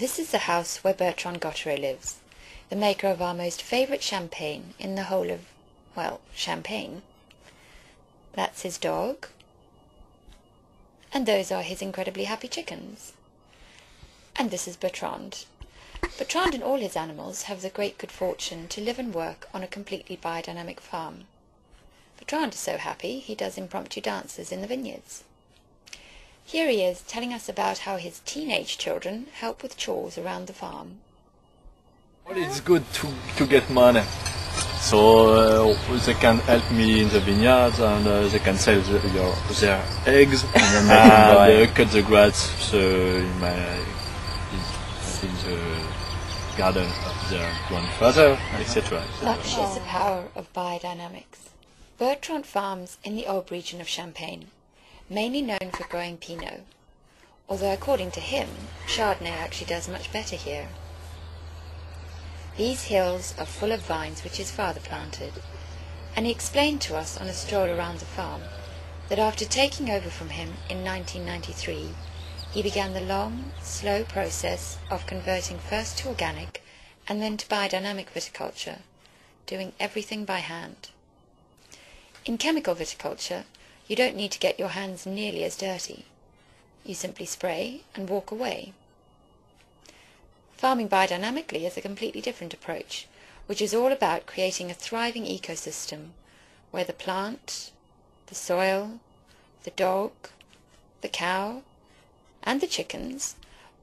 This is the house where Bertrand Gautherot lives, the maker of our most favourite champagne in the whole of, well, Champagne. That's his dog. And those are his incredibly happy chickens. And this is Bertrand. Bertrand and all his animals have the great good fortune to live and work on a completely biodynamic farm. Bertrand is so happy he does impromptu dances in the vineyards. Here he is telling us about how his teenage children help with chores around the farm. Well, it's good to get money, so they can help me in the vineyards, and they can sell their eggs and cut the grass in the garden of their grandfather, etc. Such is the power of biodynamics. Bertrand farms in the Aube region of Champagne, mainly known for growing Pinot, although according to him, Chardonnay actually does much better here. These hills are full of vines which his father planted, and he explained to us on a stroll around the farm that after taking over from him in 1993, he began the long, slow process of converting first to organic and then to biodynamic viticulture, doing everything by hand. In chemical viticulture, you don't need to get your hands nearly as dirty. You simply spray and walk away. Farming biodynamically is a completely different approach, which is all about creating a thriving ecosystem where the plant, the soil, the dog, the cow, and the chickens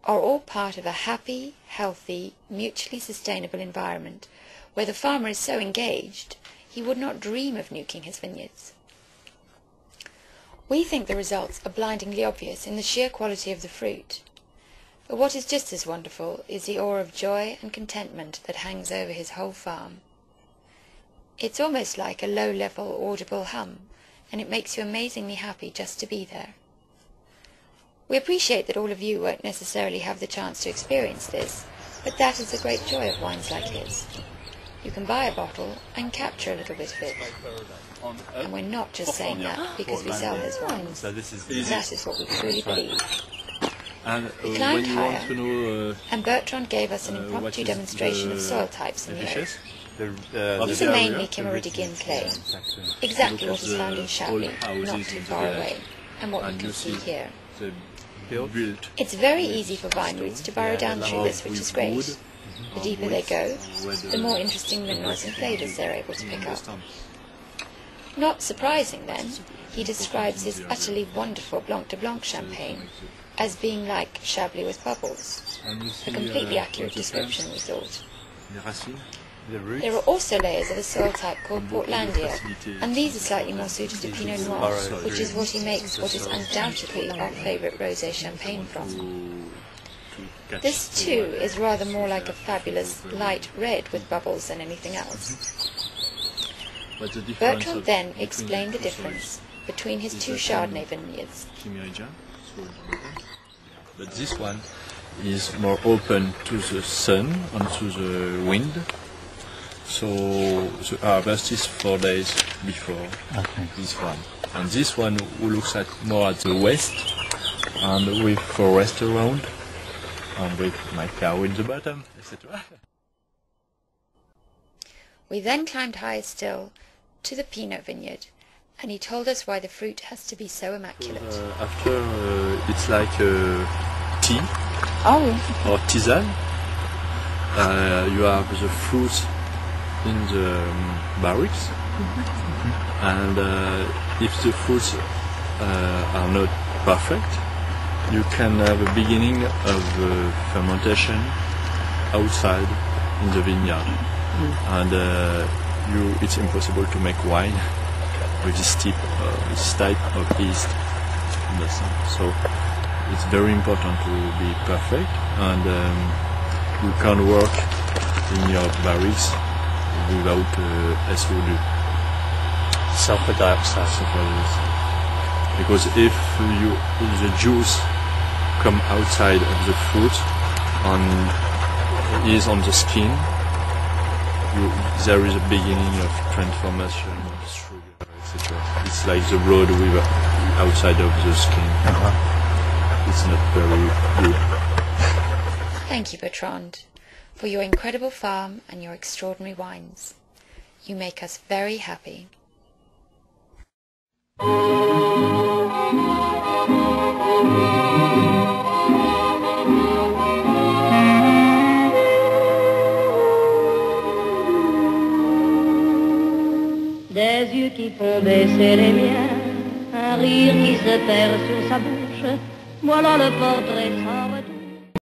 are all part of a happy, healthy, mutually sustainable environment where the farmer is so engaged he would not dream of nuking his vineyards. We think the results are blindingly obvious in the sheer quality of the fruit. But what is just as wonderful is the aura of joy and contentment that hangs over his whole farm. It's almost like a low-level, audible hum, and it makes you amazingly happy just to be there. We appreciate that all of you won't necessarily have the chance to experience this, but that is the great joy of wines like his. You can buy a bottle and capture a little bit of it. And we're not just saying that because we sell his wines. That is what we truly believe. We climbed higher, and Bertrand gave us an impromptu demonstration of soil types in the earth. These are mainly Kimmeridgian clay, exactly what is found in Chablis, not too far away, and what you can see here. It's very easy for vine roots to burrow down through this, which is great. The deeper they go, the more interesting minerals and flavours they're able to pick up. Not surprising, then, he describes his utterly wonderful Blanc de Blanc champagne as being like Chablis with bubbles. A completely accurate description, we thought. There are also layers of a soil type called Portlandia, and these are slightly more suited to Pinot Noir, which is what he makes what is undoubtedly our favourite rosé champagne from. This, too, is rather more like a fabulous light red with bubbles than anything else. Bertrand then explained the difference between his two Chardonnay vineyards. But this one is more open to the sun and to the wind. So the harvest is 4 days before this one. And this one looks at more at the west, and with forest around, and with my cow in the bottom, etc. We then climbed higher still to the Pinot vineyard, and he told us why the fruit has to be so immaculate. After it's like tea or tisane. You have the fruits in the barrels, and if the fruits are not perfect, you can have a beginning of fermentation outside in the vineyard, and it's impossible to make wine with this type of yeast. So it's very important to be perfect, and you can work in your barrels without SO2, sulfur dioxide. Because if the juice come outside of the fruit and is on the skin, there is a beginning of transformation of sugar, etc. It's like the blood outside of the skin. It's not very good. Thank you, Bertrand, for your incredible farm and your extraordinary wines. You make us very happy. Des yeux qui font baisser les miens, un rire qui se perd sur sa bouche, voilà le portrait sans